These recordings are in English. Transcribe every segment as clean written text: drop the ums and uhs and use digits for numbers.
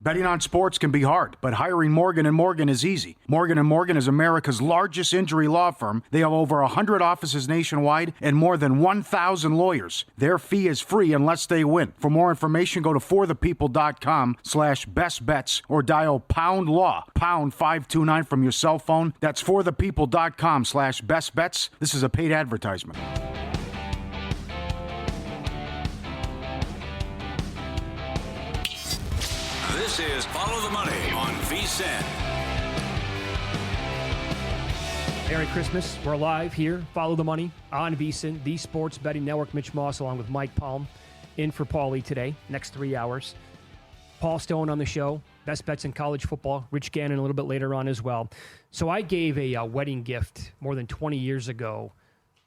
Betting on sports can be hard, but hiring Morgan & Morgan is easy. Morgan & Morgan is America's largest injury law firm. They have over 100 offices nationwide and more than 1,000 lawyers. Their fee is free unless they win. For more information, go to forthepeople.com/bestbets or dial pound law, pound 529 from your cell phone. That's forthepeople.com/bestbets. This is a paid advertisement. This is Follow the Money on VSiN. Merry Christmas. We're live here. Follow the Money on VSiN, the Sports Betting Network. Mitch Moss along with Mike Palm in for Paulie today, next 3 hours. Paul Stone on the show, best bets in college football. Rich Gannon a little bit later on as well. So I gave a wedding gift more than 20 years ago.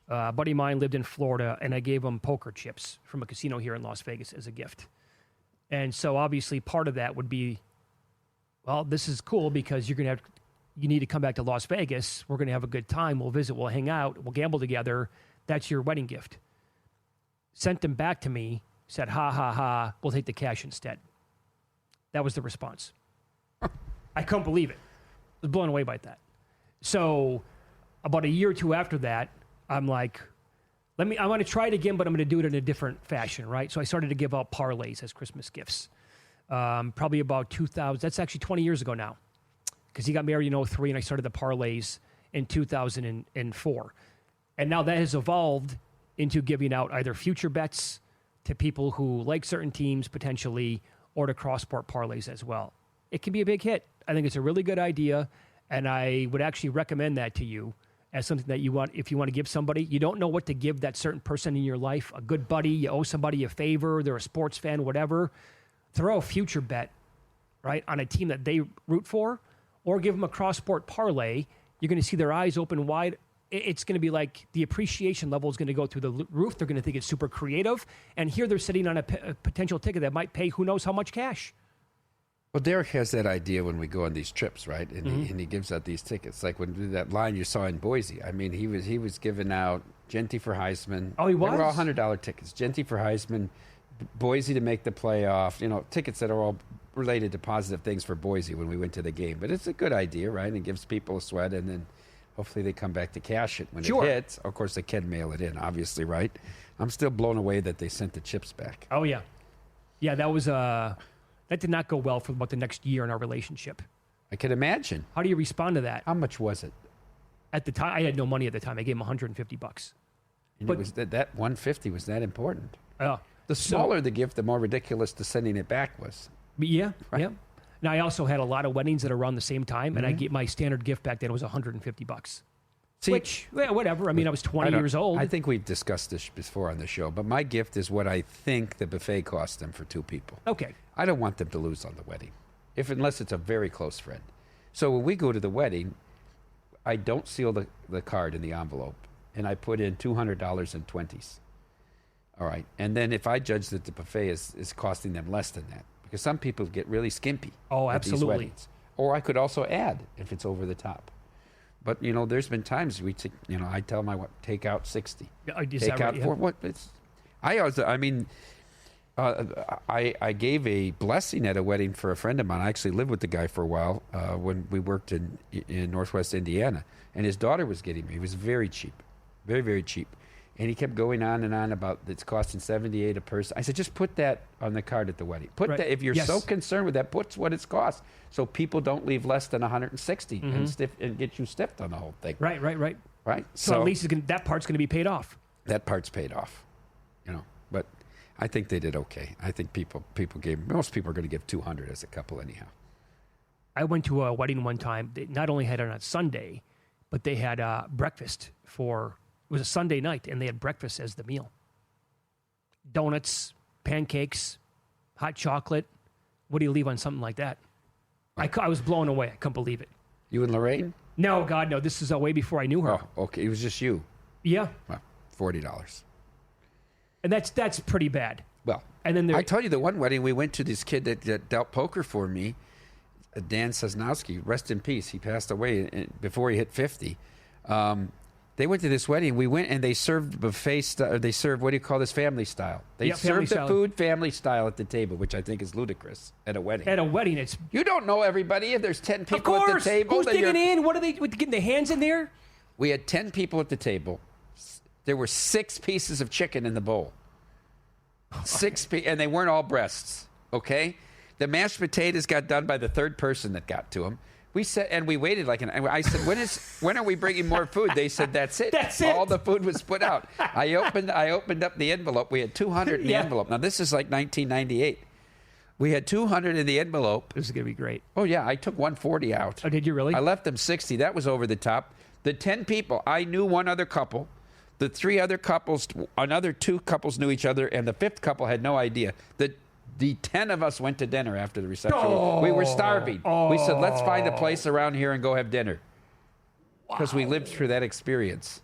A buddy of mine lived in Florida, and I gave him poker chips from a casino here in Las Vegas as a gift. And so obviously part of that would be, well, this is cool because you need to come back to Las Vegas. We're going to have a good time. We'll visit. We'll hang out. We'll gamble together. That's your wedding gift. Sent them back to me. Said, ha, ha, ha. We'll take the cash instead. That was the response. I couldn't believe it. I was blown away by that. So about a year or two after that, I'm like, I want to try it again, but I'm going to do it in a different fashion, right? So I started to give out parlays as Christmas gifts. Probably about 2000. That's actually 20 years ago now, because he got married in 2003, and I started the parlays in 2004. And now that has evolved into giving out either future bets to people who like certain teams potentially, or to cross-sport parlays as well. It can be a big hit. I think it's a really good idea, and I would actually recommend that to you as something that you want, if you want to give somebody. You don't know what to give that certain person in your life, a good buddy, you owe somebody a favor, they're a sports fan, whatever. Throw a future bet, right, on a team that they root for, or give them a cross-sport parlay. You're going to see their eyes open wide. It's going to be like the appreciation level is going to go through the roof. They're going to think it's super creative. And here they're sitting on a potential ticket that might pay who knows how much cash. Well, Derek has that idea when we go on these trips, right? And he gives out these tickets. Like when that line you saw in Boise. I mean, he was giving out Genty for Heisman. Oh, he was? They were all $100 tickets. Genty for Heisman, Boise to make the playoff. You know, tickets that are all related to positive things for Boise when we went to the game. But it's a good idea, right? And it gives people a sweat, and then hopefully they come back to cash it when it hits. Of course, they can mail it in, obviously, right? I'm still blown away that they sent the chips back. Oh, yeah. Yeah, that was that did not go well for about the next year in our relationship. I can imagine. How do you respond to that? How much was it? At the time, I had no money at the time. I gave him $150. And it was that 150 was that important. The So- smaller the gift, the more ridiculous the sending it back was. Yeah, yeah. Now, I also had a lot of weddings that are around the same time, and I get my standard gift back then was $150. See, Which, yeah, whatever. I mean, I was 20 years old. I think we've discussed this before on the show, but my gift is what I think the buffet cost them for two people. Okay. I don't want them to lose on the wedding, unless it's a very close friend. So when we go to the wedding, I don't seal the card in the envelope, and I put in $200 in 20s. All right. And then if I judge that the buffet is costing them less than that, because some people get really skimpy at these weddings. Or I could also add if it's over the top. But, you know, there's been times I tell my wife, take out 60. Take out 4. What? I gave a blessing at a wedding for a friend of mine. I actually lived with the guy for a while when we worked in Northwest Indiana. And his daughter was getting married. It was very cheap. Very, very cheap. And he kept going on and on about it's costing $78 a person. I said, just put that on the card at the wedding. Put that if you're so concerned with that. Put what it's cost, so people don't leave less than $160 and get you stiffed on the whole thing. Right. Right. So at least that part's going to be paid off. That part's paid off, you know. But I think they did okay. I think most people are going to give $200 as a couple anyhow. I went to a wedding one time. They not only had it on Sunday, but they had breakfast for. It was a Sunday night, and they had breakfast as the meal. Donuts, pancakes, hot chocolate. What do you leave on something like that? I was blown away. I couldn't believe it. You and Lorraine? No, God, no. This is way before I knew her. Oh, okay. It was just you. Yeah. Well, $40. And that's pretty bad. Well, and then I told you the one wedding we went to, this kid that dealt poker for me, Dan Sosnowski, rest in peace. He passed away before he hit 50. They went to this wedding. We went and they served buffet style. They served, what do you call this, family style. They Yeah, family served the style. food family style at the table, which I think is ludicrous at a wedding. At a wedding, it's You don't know everybody. If there's 10 of people at course. the table, Who's then digging you're- in? What are they getting their hands in there? We had 10 people at the table. There were 6 pieces of chicken in the bowl. And they weren't all breasts, okay? The mashed potatoes got done by the third person that got to them. We said, and we waited I said, when are we bringing more food? They said, that's it. That's it. All the food was put out. I opened up the envelope. We had 200 in the Yeah. envelope. Now, this is like 1998. We had 200 in the envelope. This is going to be great. Oh, yeah, I took 140 out. Oh, did you really? I left them 60. That was over the top. The 10 people, I knew one other couple. The 3 other couples, another 2 couples knew each other, and the 5th couple had no idea. The 10 of us went to dinner after the reception. We were starving. We said, let's find a place around here and go have dinner. Because we lived through that experience.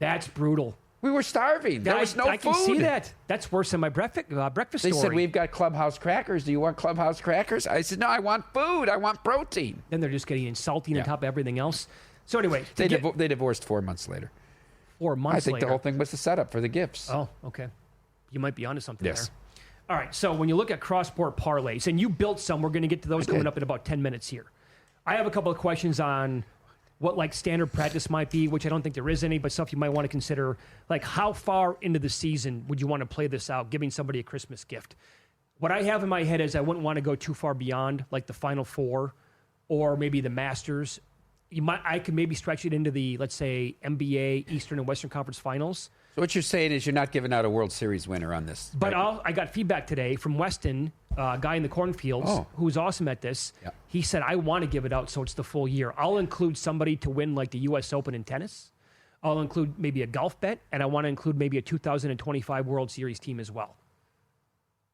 That's brutal. We were starving. There was no I food. can see that. That's worse than my breakfast They story. said, we've got Clubhouse crackers. Do you want Clubhouse crackers? I said, no, I want food. I want protein. Then they're just getting insulting Yeah. on top of everything else. So anyway, They divorced 4 months later. 4 months I think later. the whole thing was the setup for the gifts. Oh, okay. You might be onto something Yes. there. All right, so when you look at cross-sport parlays, and you built some, we're going to get to those coming up in about 10 minutes here. I have a couple of questions on what like standard practice might be, which I don't think there is any, but stuff you might want to consider. Like how far into the season would you want to play this out, giving somebody a Christmas gift? What I have in my head is I wouldn't want to go too far beyond like the Final Four or maybe the Masters. I could maybe stretch it into the, let's say, NBA, Eastern and Western Conference Finals. So what you're saying is you're not giving out a World Series winner on this. But right? I got feedback today from Weston, a guy in the cornfields, Oh. who's awesome at this. Yeah. He said, I want to give it out so it's the full year. I'll include somebody to win like the U.S. Open in tennis. I'll include maybe a golf bet, and I want to include maybe a 2025 World Series team as well.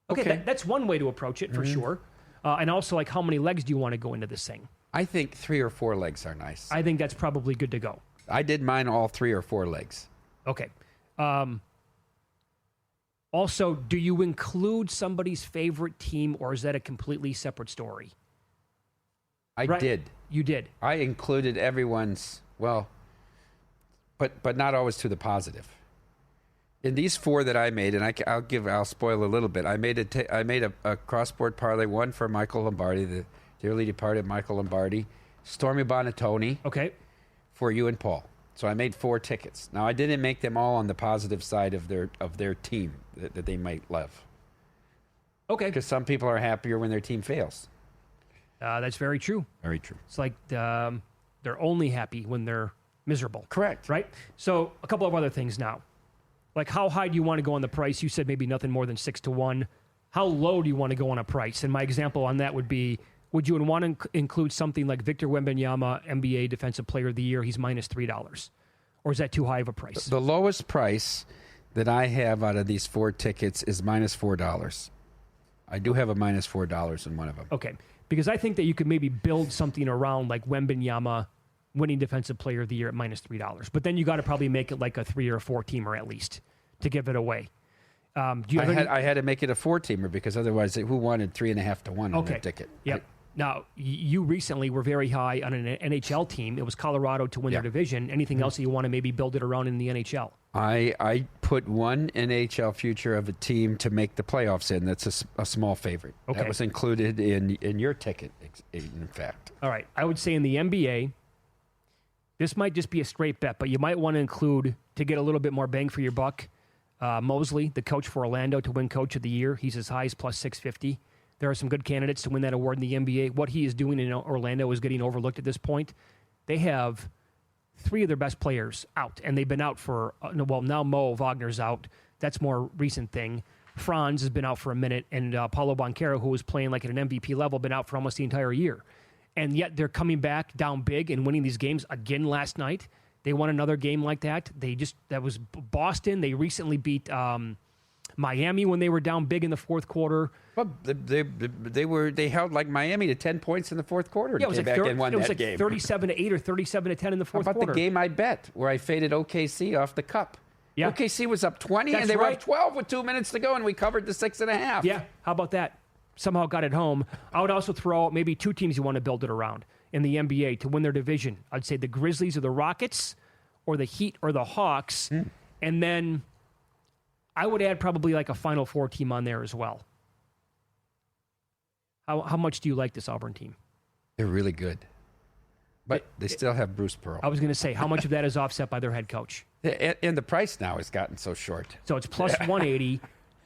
Okay. That's one way to approach it for sure. And also, like, how many legs do you want to go into this thing? I think 3 or 4 legs are nice. I think that's probably good to go. I did mine all 3 or 4 legs. Okay. Also, do you include somebody's favorite team, or is that a completely separate story? I Right. did. You did. I included everyone's, well, but not always to the positive. In these 4 that I made, and I'll spoil a little bit. I made a cross-board parlay, one for Michael Lombardi, the dearly departed Michael Lombardi, Stormy Bonatoni Okay. for you and Paul. So I made 4 tickets. Now I didn't make them all on the positive side of their team that they might love, Okay. because some people are happier when their team fails. That's very true. Very true. It's like they're only happy when they're miserable. Correct. Right? So a couple of other things now. Like how high do you want to go on the price? You said maybe nothing more than 6-1. How low do you want to go on a price? And my example on that would be, would you want to include something like Victor Wembanyama, NBA Defensive Player of the Year? He's minus $3. Or is that too high of a price? The lowest price that I have out of these 4 tickets is minus $4. I do have a minus $4 in one of them. Okay. Because I think that you could maybe build something around like Wembanyama winning Defensive Player of the Year at minus $3. But then you got to probably make it like a 3 or 4 teamer at least to give it away. Do you have any- I had to make it a 4-teamer because otherwise, who wanted 3.5 to 1 on that ticket? Yep. Now, you recently were very high on an NHL team. It was Colorado to win Yeah. their division. Anything else that you want to maybe build it around in the NHL? I put one NHL future of a team to make the playoffs in. That's a small favorite. Okay. That was included in your ticket, in fact. All right. I would say in the NBA, this might just be a straight bet, but you might want to include, to get a little bit more bang for your buck, Mosley, the coach for Orlando, to win Coach of the Year. He's as high as plus 650. There are some good candidates to win that award in the NBA. What he is doing in Orlando is getting overlooked at this point. They have 3 of their best players out, and they've been out for, now Mo Wagner's out. That's more recent thing. Franz has been out for a minute, and Paulo Banchero, who was playing like at an MVP level, been out for almost the entire year. And yet they're coming back down big and winning these games again last night. They won another game like that. That was Boston. They recently beat Miami when they were down big in the fourth quarter. Well, they held like Miami to 10 points in the fourth quarter. Yeah, it was came like, back and won that like game. 37-8 or 37-10 in the How fourth about quarter. the game I bet where I faded OKC off the cup? Yeah. OKC was up 20 That's and they were right. up 12 with 2 minutes to go, and we covered the 6.5. Yeah, how about that? Somehow got it home. I would also throw out maybe 2 teams you want to build it around in the NBA to win their division. I'd say the Grizzlies or the Rockets, or the Heat or the Hawks. And then I would add probably like a Final Four team on there as well. How much do you like this Auburn team? They're really good. But they still have Bruce Pearl. I was going to say, how much of that is offset by their head coach? And the price now has gotten so short. So it's plus 180.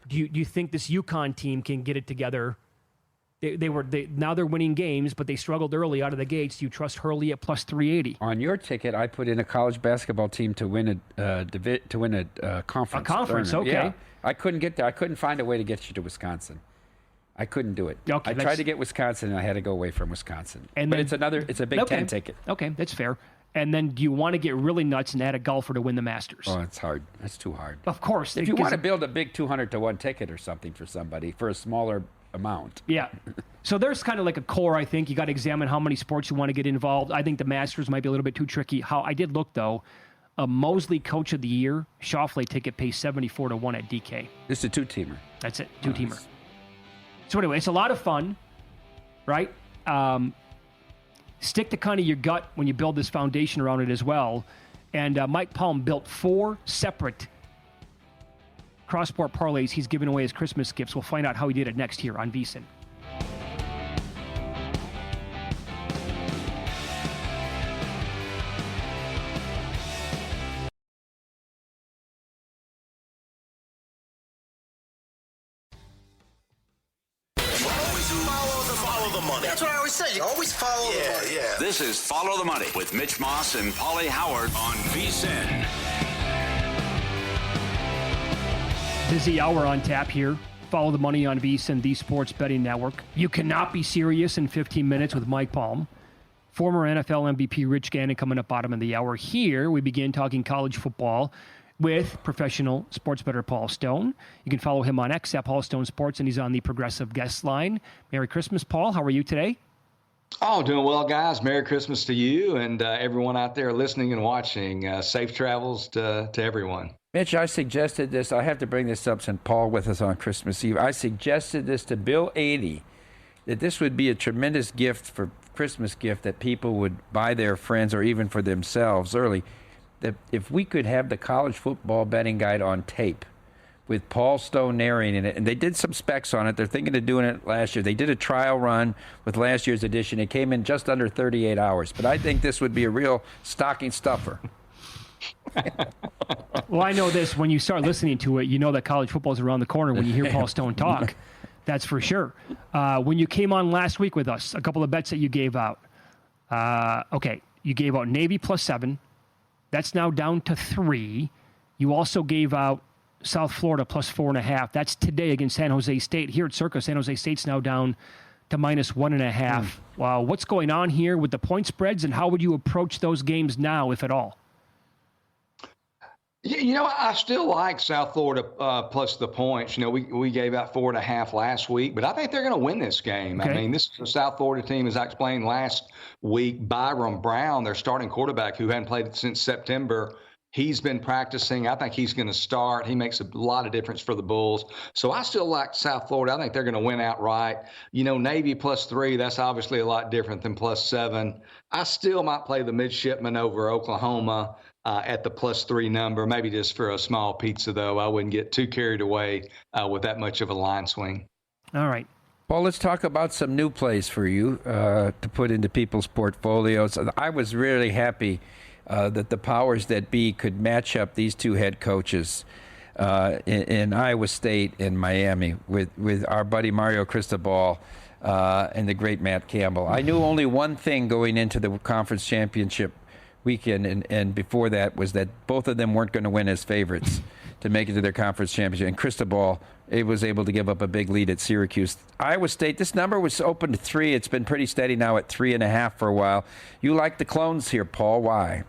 Do you think this UConn team can get it together? Now they're winning games, but they struggled early out of the gates. Do you trust Hurley at plus 380? On your ticket, I put in a college basketball team to win a conference. A conference, tournament. okay. Yeah. I couldn't get there. I couldn't find a way to get you to Wisconsin. I couldn't do it. Okay, I tried to get Wisconsin, and I had to go away from Wisconsin. And but then, it's a Big Ten ticket. Okay, that's fair. And then do you want to get really nuts and add a golfer to win the Masters? Oh, it's hard. That's too hard. Of course. If you want to build a big 200-to-1 ticket or something for somebody for a smaller amount. Yeah. So there's kind of like a core, I think. You got to examine how many sports you want to get involved. I think the Masters might be a little bit too tricky. I did look, though. A Mosley Coach of the Year, Schauffele ticket pays 74-1 at DK. It's a two-teamer. That's it, two-teamer. So anyway, it's a lot of fun, right? Stick to kind of your gut when you build this foundation around it as well. And Mike Palm built 4 separate cross-sport parlays he's giving away as Christmas gifts. We'll find out how he did it next here on VSiN. Follow the money. That's what I always say. You always follow the money. Yeah. This is Follow the Money with Mitch Moss and Paulie Howard on VSiN. Busy hour on tap here. Follow the Money on VSiN, the Sports Betting Network. You cannot be serious in 15 minutes with Mike Palm. Former NFL MVP Rich Gannon coming up bottom of the hour. Here we begin talking college football with professional sports bettor Paul Stone. You can follow him on X at Paul Stone Sports, and he's on the Progressive Guest Line. Merry Christmas, Paul. How are you today? Oh, doing well, guys. Merry Christmas to you and everyone out there listening and watching. Safe travels to everyone. Mitch, I suggested this. I have to bring this up since Paul with us on Christmas Eve. I suggested this to Bill 80, that this would be a tremendous gift for Christmas gift that people would buy their friends or even for themselves early. That if we could have the college football betting guide on tape with Paul Stone narrating it, and they did some specs on it. They're thinking of doing it last year. They did a trial run with last year's edition. It came in just under 38 hours. But I think this would be a real stocking stuffer. Well, I know this. When you start listening to it, you know that college football is around the corner when you hear Paul Stone talk. That's for sure. When you came on last week with us, a couple of bets that you gave out. Okay, you gave out Navy +7. That's now down to 3. You also gave out South Florida +4.5. That's today against San Jose State. Here at Circa, San Jose State's now down to -1.5. Wow, what's going on here with the point spreads, and how would you approach those games now, if at all? You know, I still like South Florida plus the points. You know, we gave out 4.5 last week, but I think they're going to win this game. Okay. I mean, this South Florida team, as I explained last week, Byron Brown, their starting quarterback who hadn't played since September, he's been practicing. I think he's going to start. He makes a lot of difference for the Bulls. So I still like South Florida. I think they're going to win outright. You know, Navy +3, that's obviously a lot different than +7. I still might play the midshipmen over Oklahoma at the +3 number, maybe just for a small pizza, though. I wouldn't get too carried away with that much of a line swing. All right. Well, let's talk about some new plays for you to put into people's portfolios. I was really happy that the powers that be could match up these two head coaches in Iowa State and Miami with our buddy Mario Cristobal and the great Matt Campbell. I knew only one thing going into the conference championship weekend and before that was that both of them weren't going to win as favorites to make it to their conference championship. And Cristobal was able to give up a big lead at Syracuse. Iowa State, this number was open to 3. It's been pretty steady now at 3.5 for a while. You like the clones here, Paul. Why?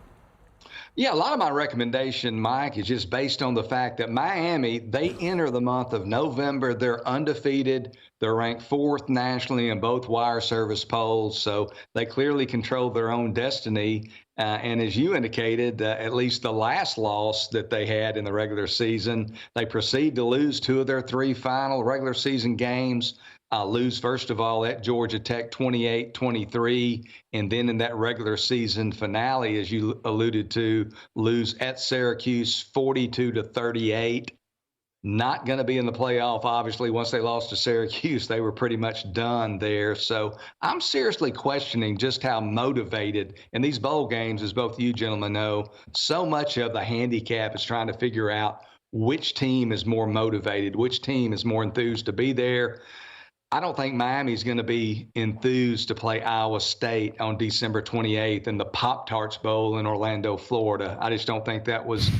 Yeah, a lot of my recommendation, Mike, is just based on the fact that Miami, they enter the month of November. They're undefeated. They're ranked 4th nationally in both wire service polls, so they clearly control their own destiny. And as you indicated, at least the last loss that they had in the regular season, they proceed to lose 2 of their 3 final regular season games. lose, first of all, at Georgia Tech 28-23, and then in that regular season finale, as you alluded to, lose at Syracuse 42-38. Not going to be in the playoff, obviously. Once they lost to Syracuse, they were pretty much done there. So I'm seriously questioning just how motivated, in these bowl games, as both you gentlemen know, so much of the handicap is trying to figure out which team is more motivated, which team is more enthused to be there. I don't think Miami's going to be enthused to play Iowa State on December 28th in the Pop-Tarts Bowl in Orlando, Florida. I just don't think that was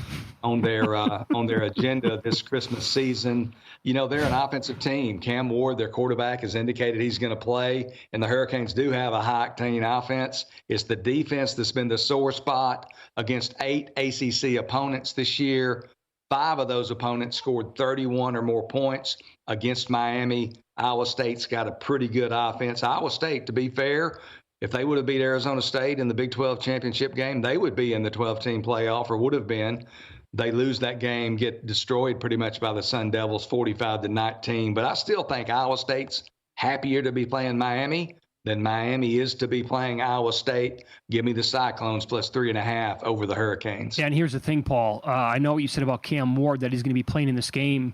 on their agenda this Christmas season. You know, they're an offensive team. Cam Ward, their quarterback, has indicated he's going to play, and the Hurricanes do have a high-octane offense. It's the defense that's been the sore spot against 8 ACC opponents this year. 5 of those opponents scored 31 or more points against Miami. Iowa State's got a pretty good offense. Iowa State, to be fair, if they would have beat Arizona State in the Big 12 championship game, they would be in the 12-team playoff, or would have been. They lose that game, get destroyed pretty much by the Sun Devils 45-19. But I still think Iowa State's happier to be playing Miami than Miami is to be playing Iowa State. Give me the Cyclones plus 3.5 over the Hurricanes. Yeah, and here's the thing, Paul. I know what you said about Cam Ward, that he's going to be playing in this game.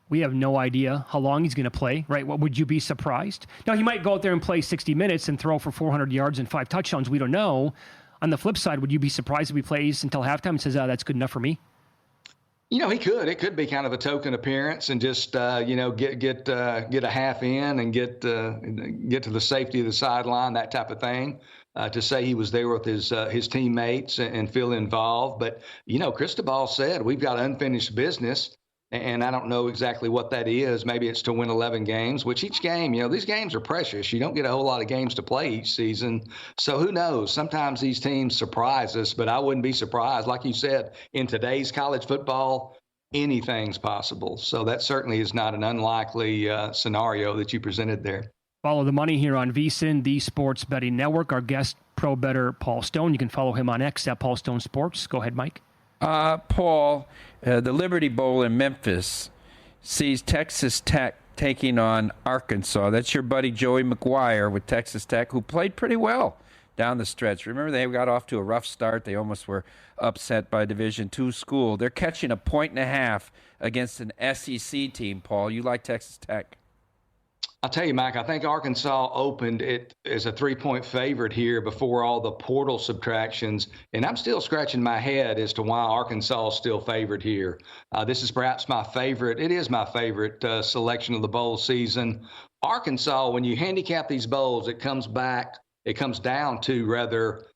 We have no idea how long he's going to play, right? What would you be surprised? Now, he might go out there and play 60 minutes and throw for 400 yards and 5 touchdowns. We don't know. On the flip side, would you be surprised if he plays until halftime and says, that's good enough for me? You know, he could. It could be kind of a token appearance and just, get a half in and get to the safety of the sideline, that type of thing. To say he was there with his teammates and feel involved. But, you know, Cristobal said we've got unfinished business. And I don't know exactly what that is. Maybe it's to win 11 games, which each game, you know, these games are precious. You don't get a whole lot of games to play each season. So who knows? Sometimes these teams surprise us, but I wouldn't be surprised. Like you said, in today's college football, anything's possible. So that certainly is not an unlikely scenario that you presented there. Follow the money here on VSiN, the Sports Betting Network. Our guest, pro bettor Paul Stone. You can follow him on X at Paul Stone Sports. Go ahead, Mike. Paul, the Liberty Bowl in Memphis sees Texas Tech taking on Arkansas. That's your buddy Joey McGuire with Texas Tech, who played pretty well down the stretch. Remember, they got off to a rough start. They almost were upset by Division II school. They're catching 1.5 against an SEC team, Paul. You like Texas Tech? I'll tell you, Mike, I think Arkansas opened it as a 3-point favorite here before all the portal subtractions. And I'm still scratching my head as to why Arkansas is still favored here. This is perhaps my favorite. It is my favorite selection of the bowl season. Arkansas, when you handicap these bowls, it comes down to rather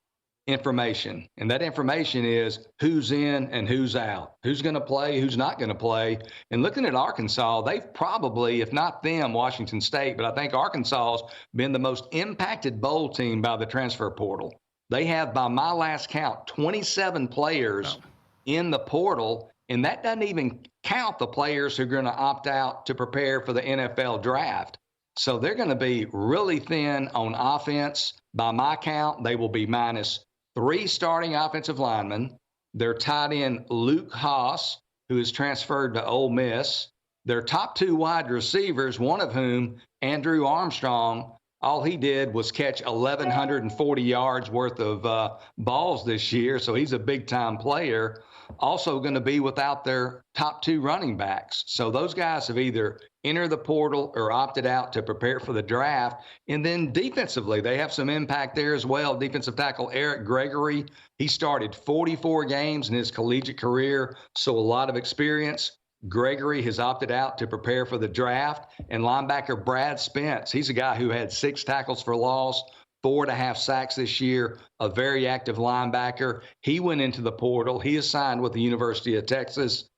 information. And that information is who's in and who's out, who's going to play, who's not going to play. And looking at Arkansas, they've probably, if not them, Washington State, but I think Arkansas has been the most impacted bowl team by the transfer portal. They have, by my last count, 27 players in the portal, and that doesn't even count the players who are going to opt out to prepare for the NFL draft. So they're going to be really thin on offense. By my count, they will be minus 3 starting offensive linemen. Their tight end, Luke Haas, who is transferred to Ole Miss. Their top 2 wide receivers, one of whom, Andrew Armstrong, all he did was catch 1,140 yards worth of balls this year, so he's a big-time player. Also going to be without their top 2 running backs. So those guys have either entered the portal or opted out to prepare for the draft. And then defensively, they have some impact there as well. Defensive tackle Eric Gregory, he started 44 games in his collegiate career, so a lot of experience. Gregory has opted out to prepare for the draft. And linebacker Brad Spence, he's a guy who had 6 tackles for loss, 4.5 sacks this year, a very active linebacker. He went into the portal. He is signed with the University of Texas.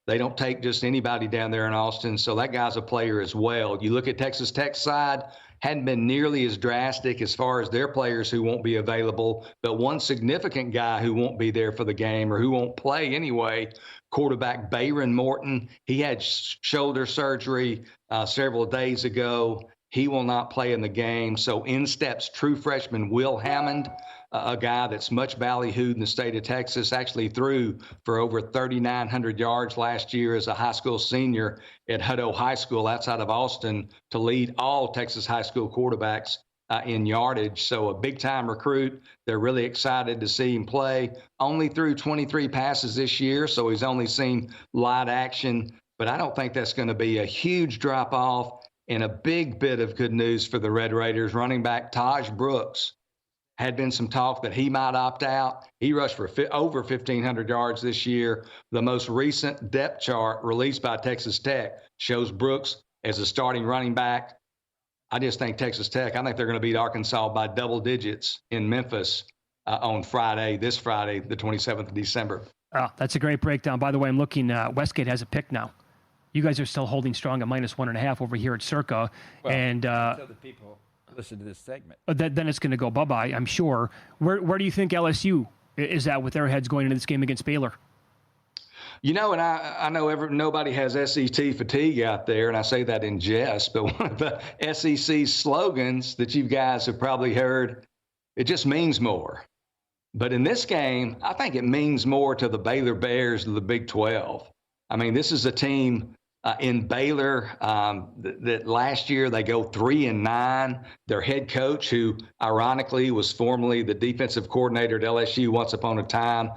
They don't take just anybody down there in Austin, so that guy's a player as well. You look at Texas Tech's side, hadn't been nearly as drastic as far as their players who won't be available, but one significant guy who won't be there for the game or who won't play anyway, quarterback Bayron Morton. He had shoulder surgery several days ago. He will not play in the game. So in steps true freshman Will Hammond, a guy that's much ballyhooed in the state of Texas, actually threw for over 3,900 yards last year as a high school senior at Hutto High School outside of Austin to lead all Texas high school quarterbacks in yardage. So a big-time recruit. They're really excited to see him play. Only threw 23 passes this year, so he's only seen light action. But I don't think that's going to be a huge drop-off. And a big bit of good news for the Red Raiders, running back Taj Brooks. Had been some talk that he might opt out. He rushed for over 1,500 yards this year. The most recent depth chart released by Texas Tech shows Brooks as a starting running back. I just think Texas Tech, I think they're going to beat Arkansas by double digits in Memphis on this Friday, the 27th of December. Oh, that's a great breakdown. By the way, I'm looking, Westgate has a pick now. You guys are still holding strong at -1.5 over here at Circa. Well, and tell the people listen to this segment. Then it's going to go bye-bye, I'm sure. Where do you think LSU is at with their heads going into this game against Baylor? You know, and I know nobody has SEC fatigue out there, and I say that in jest, but one of the SEC slogans that you guys have probably heard, it just means more. But in this game, I think it means more to the Baylor Bears of the Big 12. I mean, this is a team in Baylor that last year they go 3-9. Their head coach, who ironically was formerly the defensive coordinator at LSU once upon a time,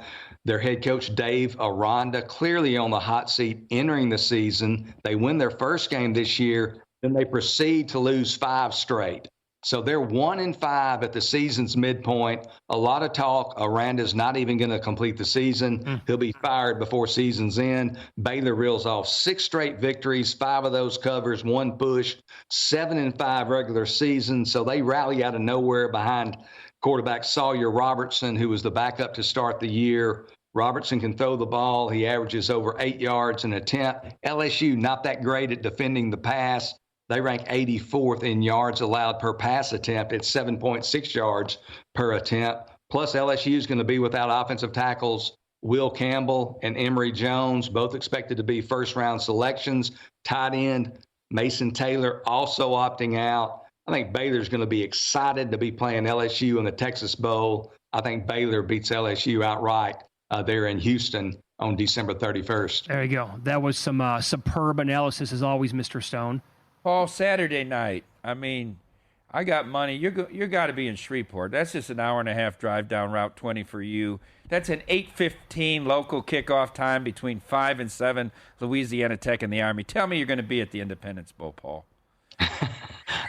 their head coach Dave Aranda, clearly on the hot seat entering the season. They win their first game this year, then they proceed to lose 5 straight. So they're 1-5 at the season's midpoint. A lot of talk. Aranda's not even going to complete the season. He'll be fired before season's end. Baylor reels off 6 straight victories, 5 of those covers, 1 push, 7-5 regular season. So they rally out of nowhere behind quarterback Sawyer Robertson, who was the backup to start the year. Robertson can throw the ball. He averages over 8 yards an attempt. LSU not that great at defending the pass. They rank 84th in yards allowed per pass attempt at 7.6 yards per attempt. Plus, LSU is going to be without offensive tackles Will Campbell and Emory Jones, both expected to be first-round selections. Tight end Mason Taylor also opting out. I think Baylor's going to be excited to be playing LSU in the Texas Bowl. I think Baylor beats LSU outright there in Houston on December 31st. There you go. That was some superb analysis, as always, Mr. Stone. Paul, Saturday night. I mean, I got money. You got to be in Shreveport. That's just an hour-and-a-half drive down Route 20 for you. That's an 8:15 local kickoff time between 5 and 7, Louisiana Tech and the Army. Tell me you're going to be at the Independence Bowl, Paul.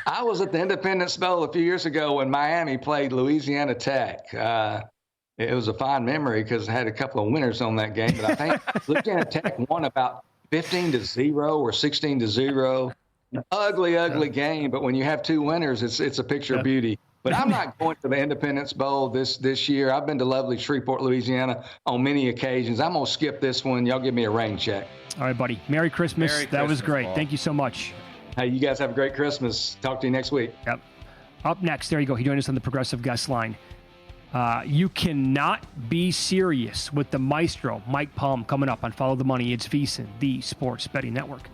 I was at the Independence Bowl a few years ago when Miami played Louisiana Tech. It was a fine memory because I had a couple of winners on that game. But I think Louisiana Tech won about 15-0 or 16-0. Ugly game, but when you have 2 winners, it's a picture of beauty. But I'm not going to the Independence Bowl this year. I've been to lovely Shreveport, Louisiana on many occasions. I'm going to skip this one. Y'all give me a rain check. All right, buddy. Merry Christmas. That was great. Paul. Thank you so much. Hey, you guys have a great Christmas. Talk to you next week. Yep. Up next, there you go. He joined us on the Progressive Guest Line. You cannot be serious with the maestro, Mike Palm, coming up on Follow the Money. It's VSiN, the Sports Betting Network.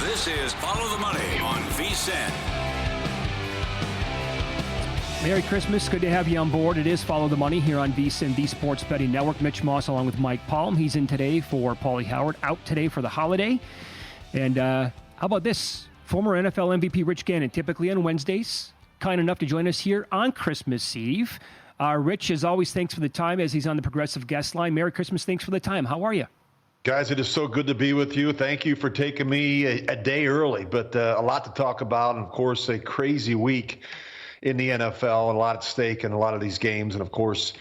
This is Follow the Money on VSiN. Merry Christmas. Good to have you on board. It is Follow the Money here on VSiN, the Sports Betting Network. Mitch Moss along with Mike Palm. He's in today for Paulie Howard, out today for the holiday. And how about this? Former NFL MVP Rich Gannon, typically on Wednesdays, kind enough to join us here on Christmas Eve. Rich, as always, thanks for the time as he's on the Progressive Guest Line. Merry Christmas. Thanks for the time. How are you? Guys, it is so good to be with you. Thank you for taking me a day early, but a lot to talk about. And, of course, a crazy week in the NFL and a lot at stake in a lot of these games. And, of course,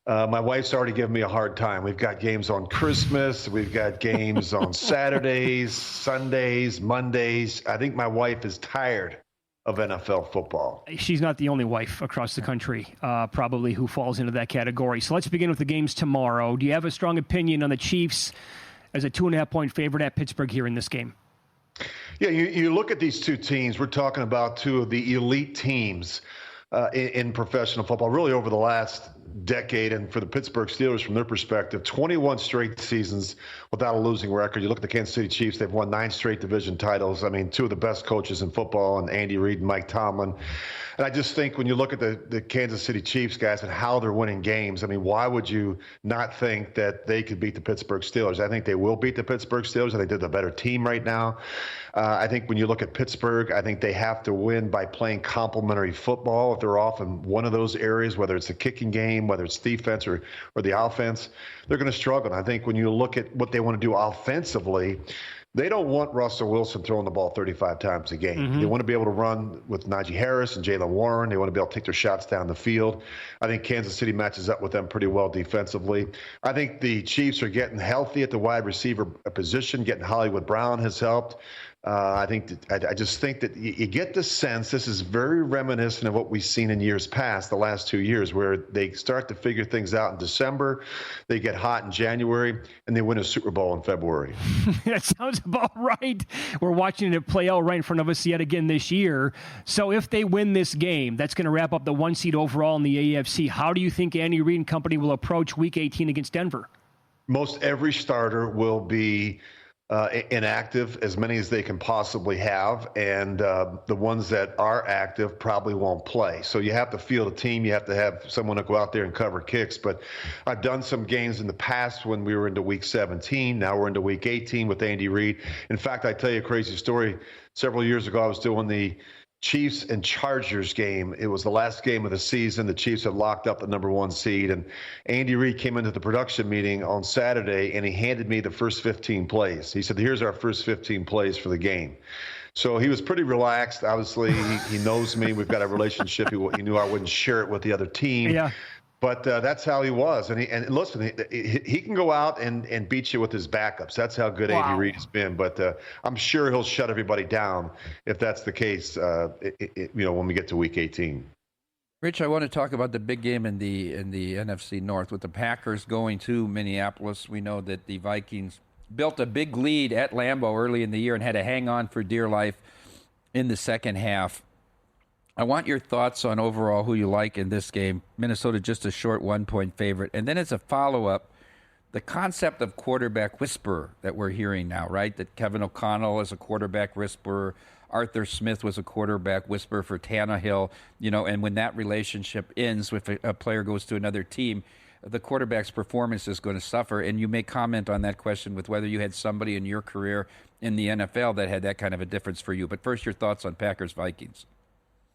my wife's already given me a hard time. We've got games on Christmas. We've got games on Saturdays, Sundays, Mondays. I think my wife is tired of NFL football. She's not the only wife across the country, probably, who falls into that category. So let's begin with the games tomorrow. Do you have a strong opinion on the Chiefs as a 2.5-point favorite at Pittsburgh here in this game? Yeah, you look at these two teams. We're talking about two of the elite teams in professional football, really over the last decade. And for the Pittsburgh Steelers, from their perspective, 21 straight seasons without a losing record. You look at the Kansas City Chiefs, they've won 9 straight division titles. I mean, two of the best coaches in football, and Andy Reid and Mike Tomlin. And I just think when you look at the Kansas City Chiefs, guys, and how they're winning games, I mean, why would you not think that they could beat the Pittsburgh Steelers? I think they will beat the Pittsburgh Steelers. I think they're the better team right now. I think when you look at Pittsburgh, I think they have to win by playing complementary football. If they're off in one of those areas, whether it's the kicking game, whether it's defense or the offense, they're going to struggle. And I think when you look at what they want to do offensively, they don't want Russell Wilson throwing the ball 35 times a game. Mm-hmm. They want to be able to run with Najee Harris and Jaylen Warren. They want to be able to take their shots down the field. I think Kansas City matches up with them pretty well defensively. I think the Chiefs are getting healthy at the wide receiver position. Getting Hollywood Brown has helped. I just think that you get the sense this is very reminiscent of what we've seen in years past, the last 2 years, where they start to figure things out in December, they get hot in January, and they win a Super Bowl in February. That sounds about right. We're watching it play out right in front of us yet again this year. So if they win this game, that's going to wrap up the 1 seed overall in the AFC. How do you think Andy Reid and company will approach Week 18 against Denver? Most every starter will be inactive, as many as they can possibly have, and the ones that are active probably won't play. So you have to field a team. You have to have someone to go out there and cover kicks. But I've done some games in the past when we were into Week 17. Now we're into Week 18 with Andy Reid. In fact, I tell you a crazy story. Several years ago, I was doing the Chiefs and Chargers game. It was the last game of the season. The Chiefs had locked up the number 1 seed, and Andy Reid came into the production meeting on Saturday, and he handed me the first 15 plays. He said, "Here's our first 15 plays for the game." So he was pretty relaxed. Obviously, he knows me. We've got a relationship. He knew I wouldn't share it with the other team. Yeah. But that's how he was. And listen, he can go out and beat you with his backups. That's how good Andy Reid has been. But I'm sure he'll shut everybody down if that's the case, when we get to Week 18. Rich, I want to talk about the big game in the NFC North with the Packers going to Minneapolis. We know that the Vikings built a big lead at Lambeau early in the year and had to hang on for dear life in the second half. I want your thoughts on overall who you like in this game. Minnesota just a short 1-point favorite. And then as a follow-up, the concept of quarterback whisperer that we're hearing now, right? That Kevin O'Connell is a quarterback whisperer. Arthur Smith was a quarterback whisperer for Tannehill. And when that relationship ends, if a player goes to another team, the quarterback's performance is going to suffer. And you may comment on that question with whether you had somebody in your career in the NFL that had that kind of a difference for you. But first, your thoughts on Packers-Vikings.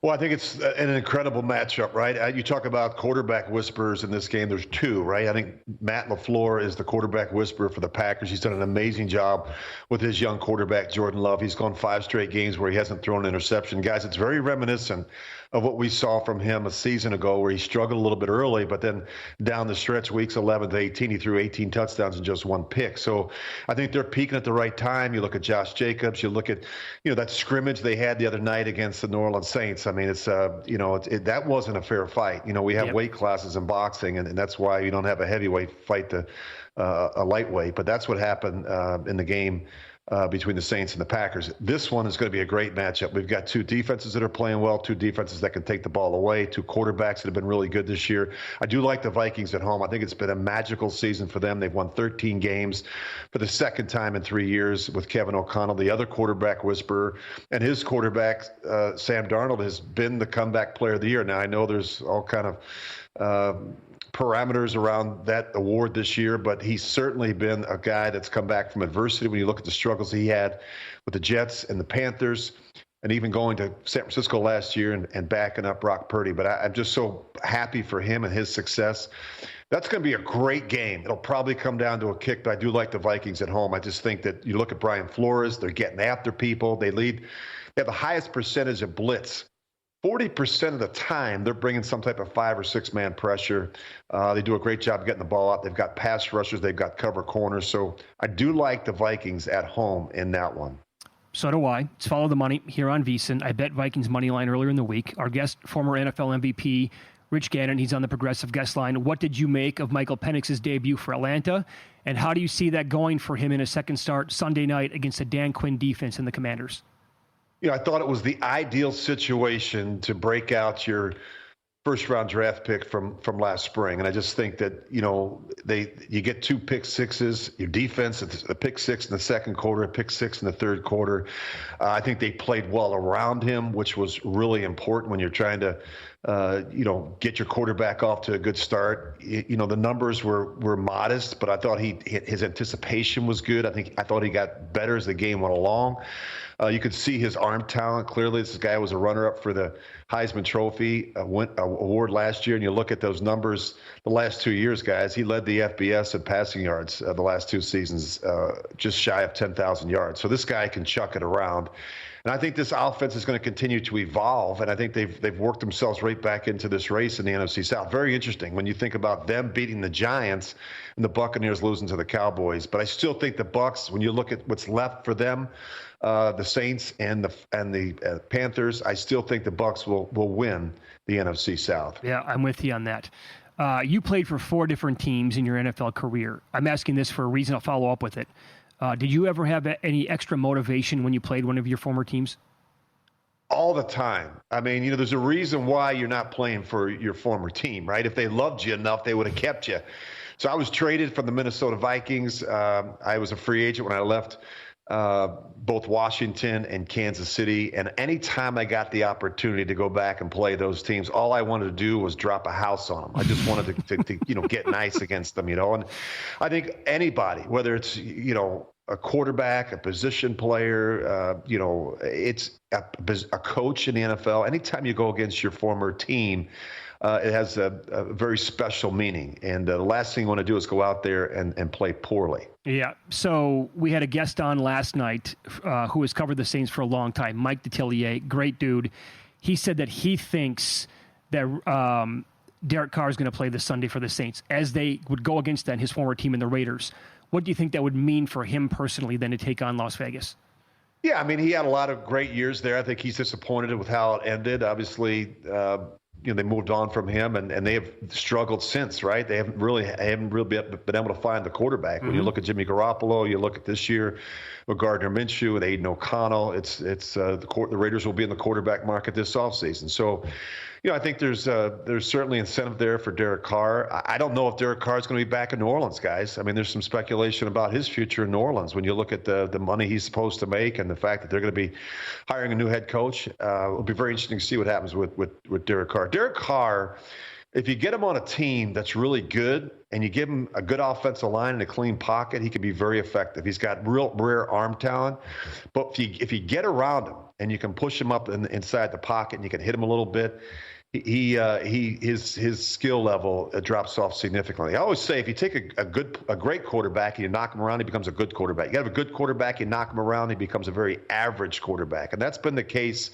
Well, I think it's an incredible matchup, right? You talk about quarterback whisperers in this game. There's 2, right? I think Matt LaFleur is the quarterback whisperer for the Packers. He's done an amazing job with his young quarterback, Jordan Love. He's gone 5 straight games where he hasn't thrown an interception. Guys, it's very reminiscent of what we saw from him a season ago, where he struggled a little bit early, but then down the stretch, weeks 11 to 18, he threw 18 touchdowns and just 1 pick. So I think they're peaking at the right time. You look at Josh Jacobs, you look at, that scrimmage they had the other night against the New Orleans Saints. I mean, that wasn't a fair fight. We have weight classes in boxing, and that's why you don't have a heavyweight fight a lightweight. But that's what happened in the game between the Saints and the Packers. This one is going to be a great matchup. We've got 2 defenses that are playing well, 2 defenses that can take the ball away, 2 quarterbacks that have been really good this year. I do like the Vikings at home. I think it's been a magical season for them. They've won 13 games for the second time in 3 years with Kevin O'Connell, the other quarterback whisperer. And his quarterback, Sam Darnold, has been the comeback player of the year. Now, I know there's all kind of parameters around that award this year, but he's certainly been a guy that's come back from adversity. When you look at the struggles he had with the Jets and the Panthers, and even going to San Francisco last year and backing up Brock Purdy. But I'm just so happy for him and his success. That's going to be a great game. It'll probably come down to a kick, but I do like the Vikings at home. I just think that you look at Brian Flores, they're getting after people. They have the highest percentage of blitz. 40% of the time, they're bringing some type of 5 or 6 man pressure. They do a great job getting the ball out. They've got pass rushers. They've got cover corners. So I do like the Vikings at home in that one. So do I. It's Follow the Money here on VSiN. I bet Vikings money line earlier in the week. Our guest, former NFL MVP Rich Gannon. He's on the Progressive Guest Line. What did you make of Michael Penix's debut for Atlanta, and how do you see that going for him in a second start Sunday night against the Dan Quinn defense and the Commanders? I thought it was the ideal situation to break out your first-round draft pick from last spring, and I just think that you get 2 pick sixes. Your defense, a pick six in the second quarter, a pick six in the third quarter. I think they played well around him, which was really important when you're trying to, get your quarterback off to a good start. The numbers were modest, but I thought his anticipation was good. I thought he got better as the game went along. You could see his arm talent clearly. This guy was a runner-up for the Heisman Trophy award last year, and you look at those numbers the last 2 years, guys. He led the FBS in passing yards the last 2 seasons, just shy of 10,000 yards. So this guy can chuck it around. And I think this offense is going to continue to evolve, and I think they've worked themselves right back into this race in the NFC South. Very interesting when you think about them beating the Giants and the Buccaneers losing to the Cowboys. But I still think the Bucs, when you look at what's left for them, the Saints and the Panthers, I still think the Bucs will win the NFC South. Yeah, I'm with you on that. You played for 4 different teams in your NFL career. I'm asking this for a reason. I'll follow up with it. Did you ever have any extra motivation when you played one of your former teams? All the time. I mean, there's a reason why you're not playing for your former team, right? If they loved you enough, they would have kept you. So I was traded from the Minnesota Vikings. I was a free agent when I left both Washington and Kansas City. And anytime I got the opportunity to go back and play those teams, all I wanted to do was drop a house on them. I just wanted to get nice against them, And I think anybody, whether it's, a quarterback, a position player, it's a coach in the NFL. Anytime you go against your former team, it has a very special meaning. And the last thing you want to do is go out there and play poorly. Yeah. So we had a guest on last night who has covered the Saints for a long time, Mike Detillier, great dude. He said that he thinks that Derek Carr is going to play this Sunday for the Saints as they would go against his former team in the Raiders. What do you think that would mean for him personally then to take on Las Vegas? Yeah, I mean, he had a lot of great years there. I think he's disappointed with how it ended. Obviously, they moved on from him, and they have struggled since, right? They haven't really been able to find the quarterback. When you look at Jimmy Garoppolo, you look at this year with Gardner Minshew and Aiden O'Connell, the Raiders will be in the quarterback market this offseason. So, I think there's certainly incentive there for Derek Carr. I don't know if Derek Carr is going to be back in New Orleans, guys. I mean, there's some speculation about his future in New Orleans when you look at the money he's supposed to make and the fact that they're going to be hiring a new head coach. It'll be very interesting to see what happens with Derek Carr. Derek Carr, if you get him on a team that's really good and you give him a good offensive line and a clean pocket, he can be very effective. He's got real rare arm talent. But if you get around him and you can push him up inside the pocket and you can hit him a little bit, his skill level drops off significantly. I always say if you take a great quarterback and you knock him around, he becomes a good quarterback. You have a good quarterback, you knock him around, he becomes a very average quarterback, and that's been the case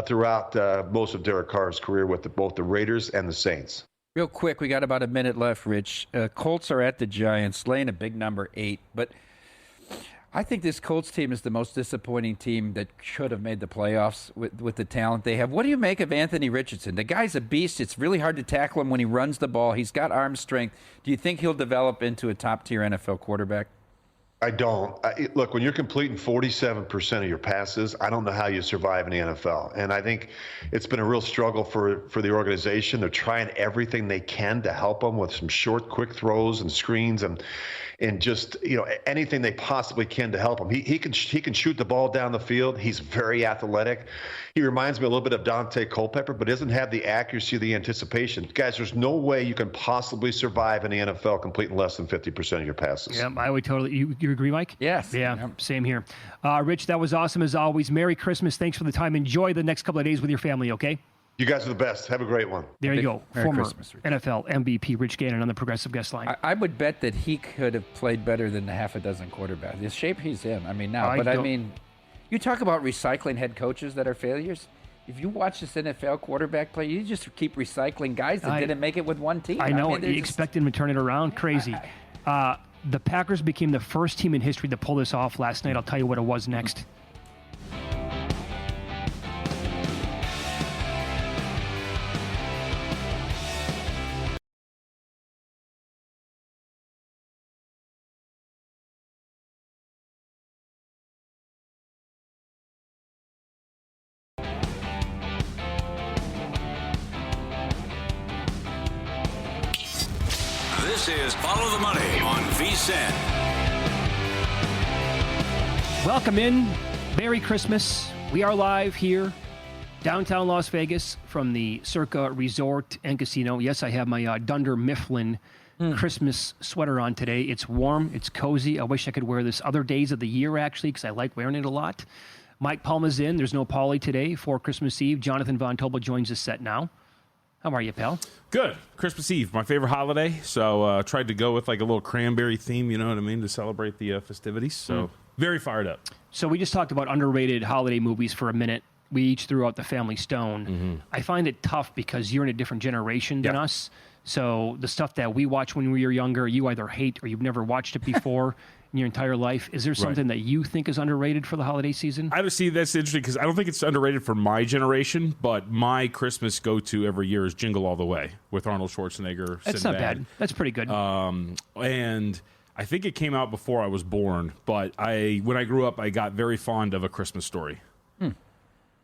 throughout most of Derek Carr's career with both the Raiders and the Saints. Real quick, we got about a minute left, Rich. Colts are at the Giants, laying a big number 8, but I think this Colts team is the most disappointing team that should have made the playoffs with the talent they have. What do you make of Anthony Richardson? The guy's a beast. It's really hard to tackle him when he runs the ball. He's got arm strength. Do you think he'll develop into a top-tier NFL quarterback? I don't. Look, when you're completing 47% of your passes, I don't know how you survive in the NFL. And I think it's been a real struggle for the organization. They're trying everything they can to help him with some short, quick throws and screens and just anything they possibly can to help him. He can shoot the ball down the field. He's very athletic. He reminds me a little bit of Dante Culpepper, but doesn't have the accuracy, the anticipation. Guys, there's no way you can possibly survive in the NFL completing less than 50% of your passes. Yeah, I would totally. You agree, Mike? Yes. Yeah, same here. Rich, that was awesome as always. Merry Christmas. Thanks for the time. Enjoy the next couple of days with your family, okay? You guys are the best. Have a great one. There you go. Merry Former Christmas, NFL MVP Rich Gannon on the Progressive Guest Line. I would bet that he could have played better than half a dozen quarterbacks. The shape he's in, you talk about recycling head coaches that are failures. If you watch this NFL quarterback play, you just keep recycling guys that didn't make it with one team. I know. You expect him to turn it around. Crazy. The Packers became the first team in history to pull this off last night. I'll tell you what it was next. This is Follow the Money on VSiN. Welcome in. Merry Christmas. We are live here, downtown Las Vegas, from the Circa Resort and Casino. Yes, I have my Dunder Mifflin Christmas sweater on today. It's warm. It's cozy. I wish I could wear this other days of the year, actually, because I like wearing it a lot. Mike Palma's in. There's no Paulie today for Christmas Eve. Jonathan Von Tobel joins us set now. How are you, pal? Good. Christmas Eve, my favorite holiday. So tried to go with like a little cranberry theme, you know what I mean, to celebrate the festivities. So very fired up. So we just talked about underrated holiday movies for a minute. We each threw out The Family Stone. I find it tough because you're in a different generation than us. So the stuff that we watched when we were younger, you either hate or you've never watched it before in your entire life. Is there something that you think is underrated for the holiday season? I just see that's interesting because I don't think it's underrated for my generation, but my Christmas go-to every year is Jingle All the Way with Arnold Schwarzenegger. That's not bad. That's pretty good. And I think it came out before I was born, but when I grew up, I got very fond of A Christmas Story.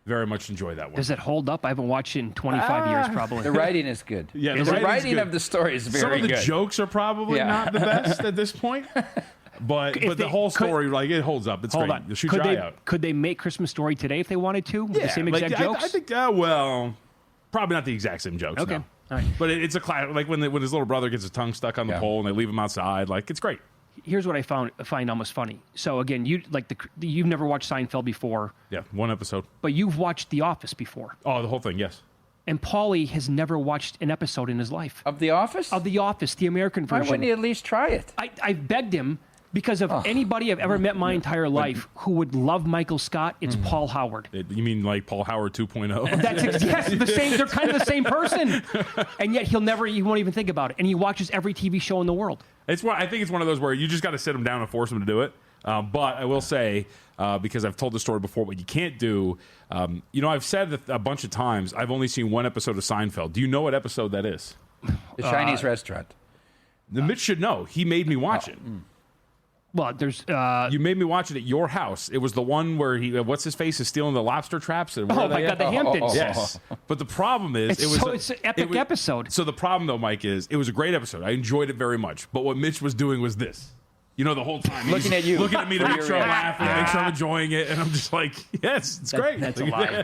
Very much enjoy that one. Does it hold up? I haven't watched it in 25 years, probably. The writing is good. Yeah, the writing of the story is very good. Some of the jokes are probably not the best at this point. But the whole story, it holds up. It's great. You shoot your eye out. Could they make Christmas Story today if they wanted to? With the same exact jokes? I think, probably not the exact same jokes. Okay. No. All right. But it's a classic. Like when his little brother gets his tongue stuck on the pole and they leave him outside. Like, it's great. Here's what I find almost funny. So again, you've never watched Seinfeld before. Yeah, one episode. But you've watched The Office before. Oh, the whole thing, yes. And Paulie has never watched an episode in his life. Of The Office? Of The Office, the American version. Why wouldn't he at least try it? I begged him because of anybody I've ever met my entire life who would love Michael Scott, it's Paul Howard. You mean like Paul Howard 2.0? Yes, the same. They're kind of the same person. And yet he won't even think about it. And he watches every TV show in the world. I think it's one of those where you just got to sit him down and force him to do it. But I will say, because I've told the story before, what you can't do, I've said that a bunch of times, I've only seen one episode of Seinfeld. Do you know what episode that is? The Chinese restaurant. Mitch should know. He made me watch it. Well, there's... You made me watch it at your house. It was the one where what's his face is stealing the lobster traps. Oh, my God, the Hamptons. Yes. But the problem is... It's an epic episode. So the problem, though, Mike, is it was a great episode. I enjoyed it very much. But what Mitch was doing was this. The whole time. Looking at you. Looking at me to make sure I'm laughing, make sure I'm enjoying it. And I'm just like, yes, it's great. That's a lie.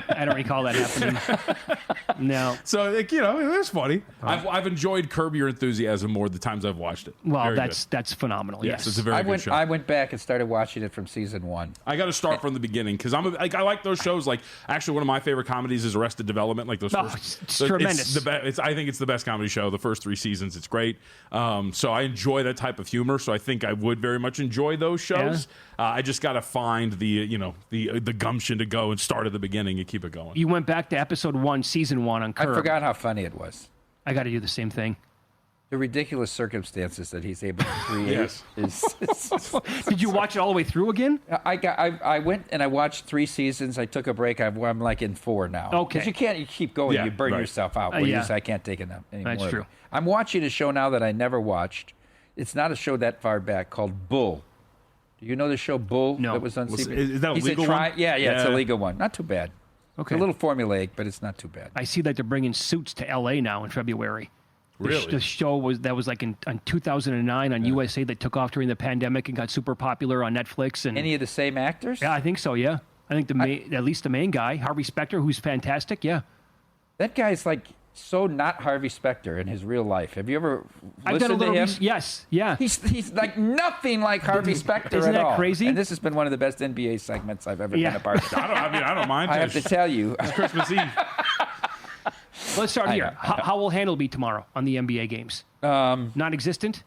I don't recall that happening. No. So, it was funny. I've enjoyed Curb Your Enthusiasm more the times I've watched it. Well, that's phenomenal. Yes. It's a very good show. I went back and started watching it from season 1. I got to start from the beginning because I like those shows. Like, actually, one of my favorite comedies is Arrested Development. Like those it's tremendous. I think it's the best comedy show. The first 3 seasons, it's great. So I enjoy that type of humor. So I think I would very much enjoy those shows. Yeah. I just got to find the gumption to go and start at the beginning and keep it going. You went back to episode 1, season 1 on Curb. I forgot how funny it was. I got to do the same thing. The ridiculous circumstances that he's able to create is Did you watch it all the way through again? I went and I watched 3 seasons. I took a break. I'm like in 4 now. Okay. Because you keep going. You burn yourself out. You say, I can't take it anymore. That's true. I'm watching a show now that I never watched. It's not a show that far back called Bull. Do you know the show Bull? No. That was on CBS? Is that a legal one? Yeah, it's a legal one. Not too bad. Okay. It's a little formulaic, but it's not too bad. I see that they're bringing Suits to L.A. now in February. Really? The show was like in 2009 on USA that took off during the pandemic and got super popular on Netflix. And any of the same actors? Yeah, I think so. Yeah, I think at least the main guy, Harvey Specter, who's fantastic. Yeah, that guy's like so not Harvey Specter in his real life. Have you ever listened to him? Yes, yeah. He's like nothing like Harvey Specter Isn't at that all. crazy? And this has been one of the best NBA segments I've ever been a part of. I don't mind. I have to tell you, it's Christmas Eve. Let's start here. How will Handle be tomorrow on the NBA games? Non-existent?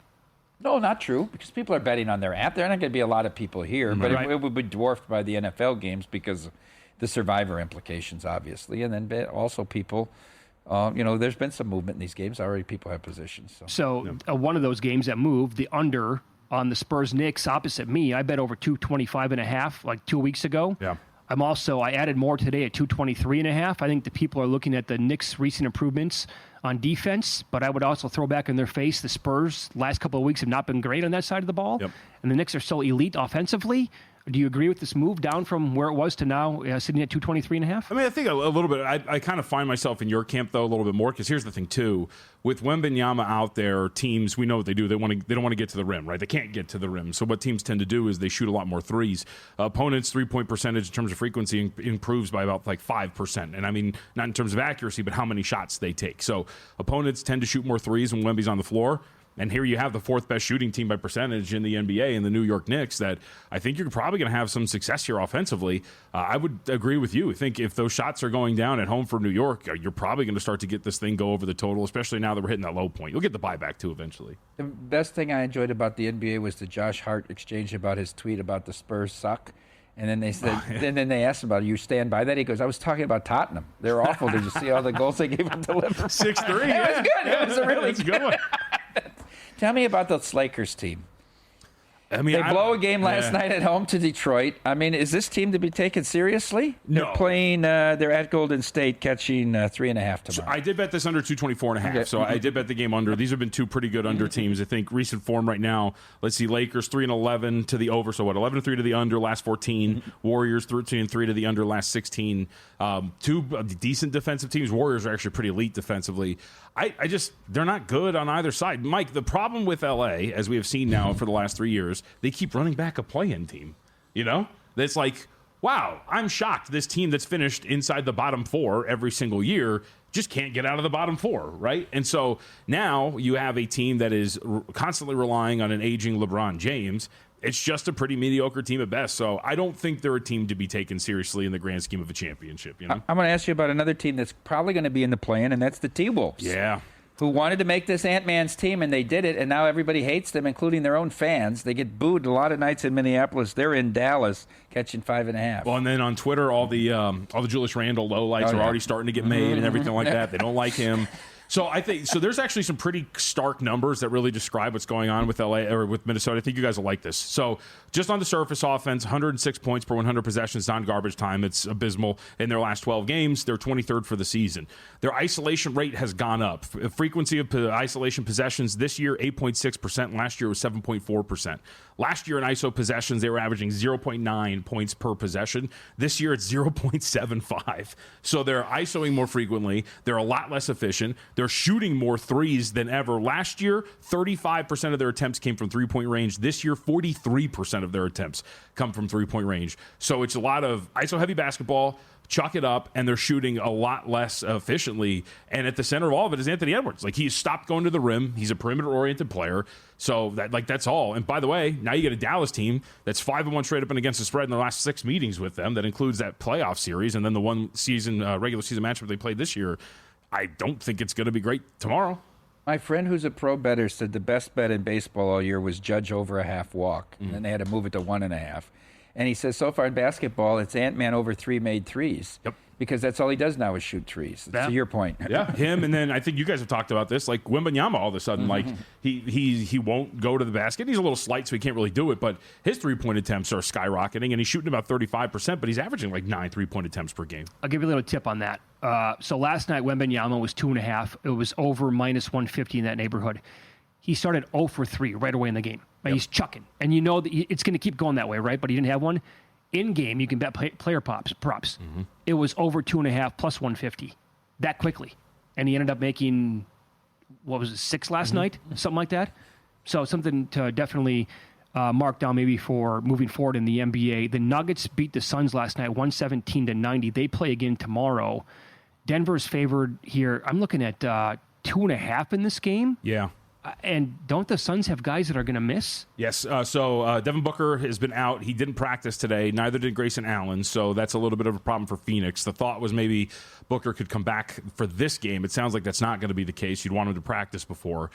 No, not true, because people are betting on their app. There are not going to be a lot of people here, but it would be dwarfed by the NFL games because of the survivor implications, obviously. And then also people, there's been some movement in these games. Already people have positions. So one of those games that moved, the under on the Spurs-Knicks opposite me, I bet over 225.5 like 2 weeks ago. Yeah. I added more today at 223.5. I think the people are looking at the Knicks' recent improvements on defense, but I would also throw back in their face the Spurs last couple of weeks have not been great on that side of the ball. Yep. And the Knicks are so elite offensively. Do you agree with this move down from where it was to now sitting at 223.5? I mean, I think a little bit. I kind of find myself in your camp, though, a little bit more, because here's the thing, too. With Wembanyama out there, teams, we know what they do. They don't want to get to the rim, right? They can't get to the rim. So what teams tend to do is they shoot a lot more threes. Opponents' three-point percentage in terms of frequency improves by about 5%. And I mean, not in terms of accuracy, but how many shots they take. So opponents tend to shoot more threes when Wemby's on the floor. And here you have the fourth best shooting team by percentage in the NBA in the New York Knicks that I think you're probably going to have some success here offensively. I would agree with you. I think if those shots are going down at home for New York, you're probably going to start to get this thing go over the total, especially now that we're hitting that low point. You'll get the buyback, too, eventually. The best thing I enjoyed about the NBA was the Josh Hart exchange about his tweet about the Spurs suck. And then they said, and then they asked him about it. You stand by that? He goes, I was talking about Tottenham. They're awful. Did you see all the goals they gave him to Liverpool? 6-3. It was good. It was a really good one. Tell me about the Lakers team. I mean, they blow a game last night at home to Detroit. I mean, is this team to be taken seriously? No. They're playing. They're at Golden State, catching 3.5 tomorrow. So I did bet this under 224.5. Okay. So I did bet the game under. These have been two pretty good under teams. I think recent form right now. Let's see, Lakers 3-11 to the over. So what? 11-3 to the under last 14. Warriors 13-3 to the under last 16. Two decent defensive teams. Warriors are actually pretty elite defensively. I just, they're not good on either side. Mike, the problem with LA, as we have seen now for the last 3 years, they keep running back a play-in team. You know? It's like, wow, I'm shocked this team that's finished inside the bottom four every single year just can't get out of the bottom four, right? And so now you have a team that is constantly relying on an aging LeBron James. It's just a pretty mediocre team at best. So I don't think they're a team to be taken seriously in the grand scheme of a championship. You know? I'm going to ask you about another team that's probably going to be in the play-in, and that's the T-Wolves. Yeah. Who wanted to make this Ant-Man's team, and they did it, and now everybody hates them, including their own fans. They get booed a lot of nights in Minneapolis. They're in Dallas catching 5.5. Well, and then on Twitter, all the Julius Randle lowlights are already starting to get made and everything like that. They don't like him. So I think there's actually some pretty stark numbers that really describe what's going on with LA or with Minnesota. I think you guys will like this. So just on the surface, offense, 106 points per 100 possessions, non-garbage time. It's abysmal in their last 12 games. They're 23rd for the season. Their isolation rate has gone up. Frequency of isolation possessions this year, 8.6%. Last year was 7.4%. Last year in ISO possessions, they were averaging 0.9 points per possession. This year, it's 0.75. So they're ISOing more frequently. They're a lot less efficient. They're shooting more threes than ever. Last year, 35% of their attempts came from three-point range. This year, 43% of their attempts come from three-point range. So it's a lot of ISO-heavy basketball, chuck it up, and they're shooting a lot less efficiently. And at the center of all of it is Anthony Edwards. Like, he's stopped going to the rim. He's a perimeter-oriented player. So that's all. And by the way, now you get a Dallas team that's 5-1 straight up and against the spread in the last 6 meetings with them. That includes that playoff series and then the one season regular season matchup they played this year. I don't think it's going to be great tomorrow. My friend who's a pro bettor said the best bet in baseball all year was Judge over a half walk. And then they had to move it to 1.5. And he says so far in basketball, it's Ant-Man over 3 made threes. Yep. Because that's all he does now is shoot threes. To your point. Yeah, him. And then I think you guys have talked about this, like Wembanyama all of a sudden, like he won't go to the basket. He's a little slight, so he can't really do it, but his three-point attempts are skyrocketing, and he's shooting about 35%, but he's averaging like 9 three-point attempts per game. I'll give you a little tip on that. So last night, Wembanyama was 2.5. It was over minus 150 in that neighborhood. He started 0 for 3 right away in the game. Right? He's chucking. And you know that it's going to keep going that way, right? But he didn't have one. In game, you can bet player props. It was over 2.5 plus 150 that quickly. And he ended up making, 6 last night? Something like that. So something to definitely mark down maybe for moving forward in the NBA. The Nuggets beat the Suns last night, 117-90. They play again tomorrow. Denver's favored here. I'm looking at 2.5 in this game. Yeah. And don't the Suns have guys that are going to miss? Yes. So Devin Booker has been out. He didn't practice today. Neither did Grayson Allen. So that's a little bit of a problem for Phoenix. The thought was maybe Booker could come back for this game. It sounds like that's not going to be the case. You'd want him to practice before.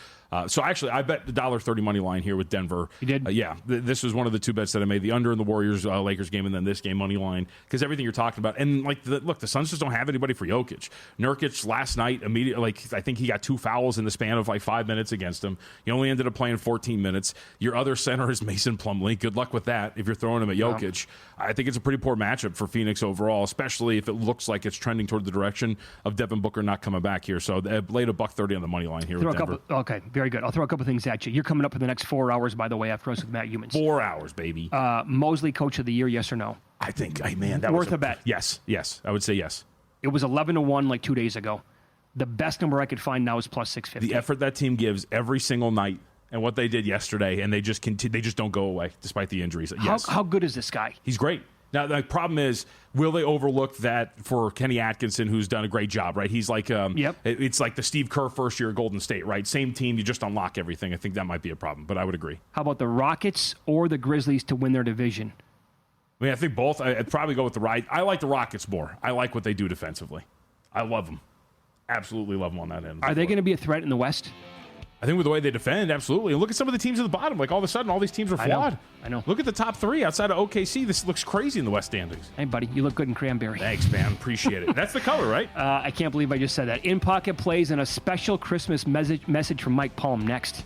So actually, I bet the $1.30 money line here with Denver. You did? Yeah. This was one of the 2 bets that I made. The under in the Warriors-Lakers game, and then this game money line. Because everything you're talking about. And look, the Suns just don't have anybody for Jokic. Nurkic last night, immediately, I think he got 2 fouls in the span of 5 minutes against against him. He only ended up playing 14 minutes. Your other center is Mason Plumlee. Good luck with that if you're throwing him at Jokic. I think it's a pretty poor matchup for Phoenix overall, especially if it looks like it's trending toward the direction of Devin Booker not coming back here. So laid $1.30 on the money line here with Denver. Okay, very good. I'll throw a couple things at you. You're coming up in the next 4 hours, by the way, after us with Matt Humans. 4 hours, baby. Mosley, Coach of the Year, yes or no? I think, that worth was a bet. Yes. I would say yes. It was 11-1 like 2 days ago. The best number I could find now is plus 650. The effort that team gives every single night and what they did yesterday, and they just don't go away despite the injuries. Yes. How good is this guy? He's great. Now, the problem is, will they overlook that for Kenny Atkinson, who's done a great job, right? He's like, it's like the Steve Kerr first year at Golden State, right? Same team, you just unlock everything. I think that might be a problem, but I would agree. How about the Rockets or the Grizzlies to win their division? I mean, I think both. I'd probably go with the right. I like the Rockets more. I like what they do defensively. I love them. Absolutely love them on that end. Are they going to be a threat in the West? I think with the way they defend, absolutely. And look at some of the teams at the bottom. Like, all of a sudden, all these teams are flawed. I know. Look at the top three outside of OKC. This looks crazy in the West standings. Hey, buddy, you look good in cranberry. Thanks, man. Appreciate it. That's the color, right? I can't believe I just said that. In-pocket plays and a special Christmas message from Mike Palm next.